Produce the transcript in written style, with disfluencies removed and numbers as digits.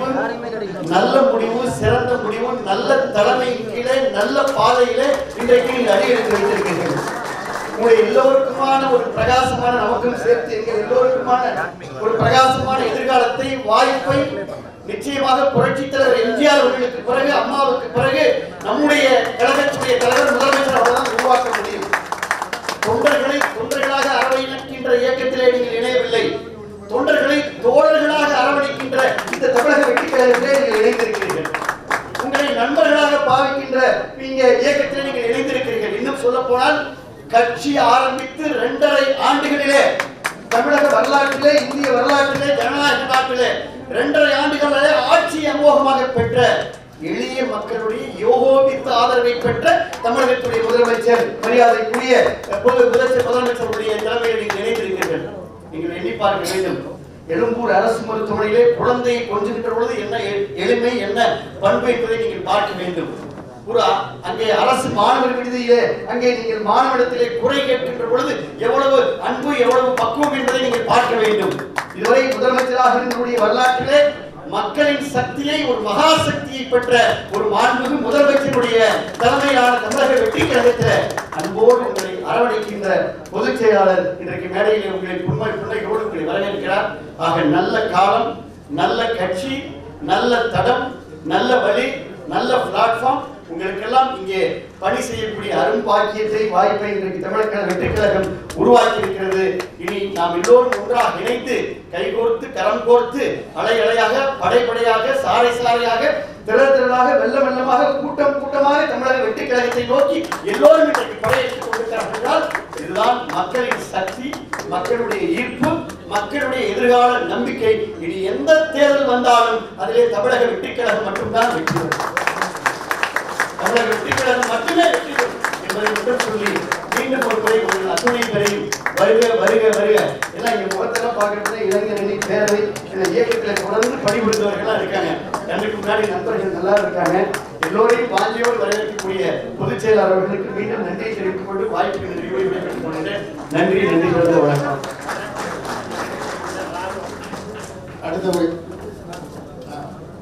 முடிவு, நல்ல முடிவு, சிறந்த முடிவு, நல்ல தலைமையின் கீழே நல்ல பாதையிலே இன்றைக்கு அடி எடுத்து வைத்திருக்கிறீர்கள். உங்களுடைய எல்லோருக்குமான ஒரு பிரகாசமான, நமக்கும் சேர்த்து எங்கள் எல்லோருக்குமான ஒரு பிரகாசமான எதிர்காலத்தை, வாய்ப்பை நிச்சயமாக புரட்சித் தலைவர் எம்ஜிஆர் அவர்களுக்கு பிறகு, அம்மாவுக்கு பிறகு நம்முடைய கழகத்துடைய தலைவர் முதலமைச்சர் அவர்களால் உருவாக்க முடியும். தொண்டர்களை தொண்டர்களாக அரவணைக்கின்ற இயக்கத்திலே நீங்கள் இணையவில்லை, தொண்டர்களை தோழர்களாக அரவணைக்கின்ற இந்த தமிழக வெற்றி கழகத்திலே நீங்கள் இணைந்திருக்கிறீர்கள். உங்களை நண்பர்களாக பாவிக்கின்ற நீங்க இயக்கத்திலே நீங்கள் இணைந்திருக்கிறீர்கள். இன்னும் சொல்ல போனால் கட்சி ஆரம்பித்து 2.5 ஆண்டுகளிலே தமிழக வரலாற்றிலே, இந்திய வரலாற்றிலே, ஜனநாயக நாட்டிலே 2.5 ஆண்டுகளிலே ஆட்சி அமோகமாக பெற்ற, எளிய மக்களுடைய யோகோபித்த ஆதரவை பெற்ற தமிழகத்துடைய முதலமைச்சர், மரியாதைக்குரிய முதலமைச்சருடைய தலைமையில் நீங்கள் இணைந்திருக்கிறீர்கள். நீங்கள் எண்ணி பார்க்க வேண்டும். எழும்பூர் அரசு மருத்துவமனையிலே குழந்தையை கொஞ்சுகின்ற பொழுது என்ன எளிமை, என்ன பண்பு என்பதை நீங்கள் பார்க்க வேண்டும். அங்கே அரசு மாணவர் விடுதியிலே அங்கே நீங்கள் மாணவரிடத்திலே குறை கேட்கின்ற பொழுது எவ்வளவு அன்பு, எவ்வளவு பக்குவம் என்பதை நீங்கள் பார்க்க வேண்டும். இதுவரை முதலமைச்சராக இருந்தவருடைய வரலாற்றிலே மக்களின் சக்தியை, ஒரு மகா சக்தியை பெற்ற ஒரு மாண்புமிகு முதலமைச்சருடைய தலைமையிலான தமிழக வெற்றி கழகத்தில் அன்போடு உங்களை அரவணைக்கின்ற பொதுச் செயலாளர் இன்றைக்கு மேடையிலே உங்களை புன்னையோடு உங்களை வரவேற்கிறார். ஆக நல்ல காலம், நல்ல கட்சி, நல்ல தடம், நல்ல வழி, நல்ல பிளாட்ஃபார்ம் உங்களுக்கெல்லாம் இங்கே பணி செய்யக்கூடிய அரும்பாக்கியத்தை, வாய்ப்பை இன்றைக்கு தமிழக வெற்றி கழகம் உருவாக்கி இருக்கிறது. இனி நாம் எல்லோரும் ஒன்றாக இணைந்து கைகோர்த்து, கரம் கோர்த்து, அலை அலையாக, படைப்படையாக, சாலை சாலையாக, திரளாக, வெள்ளம் வெள்ளமாக, கூட்டம் கூட்டமாக தமிழக வெற்றி கழகத்தை நோக்கி எல்லோரும் இன்றைக்கு படையெடுத்துக் கொண்டிருக்கிறார்கள் என்றால் இதுதான் மக்களின் சக்தி, மக்களுடைய ஈர்ப்பு, மக்களுடைய எதிர்கால நம்பிக்கை. இனி எந்த தேர்தல் வந்தாலும் அதிலே தமிழக வெற்றி கழகம் மட்டும்தான் வெற்றி பெறும். தமிழக வெற்றி கழகம் மட்டுமே வெற்றி பெறும் என்பதை மட்டும் சொல்லி மீண்டும் ஒரு முறை உங்கள் அத்துணை பேரையும் வருக வருக வருக. எல்லாம் இங்க முகத்தெல்லாம் பார்க்கறது இளைஞரணி பேரவை இந்த இயக்கத்தில் தொடர்ந்து பணிபுரிந்தவர்கள்லாம் இருக்காங்க. கண்ணுக்கு முன்னாடி நண்பர்கள் நல்லா இருக்காங்க. எல்லோரையும் வாஞ்சியோடு வரவேற்கக்கூடிய பொதுச் செயலாளர் அவர்களுக்கு மீண்டும் நன்றியை தெரிவித்துக் கொண்டு வாய்ப்பு நன்றியோடு விடைபெற்றுக் கொள்கிறேன். நன்றி, நன்றி, வணக்கம். அடுத்த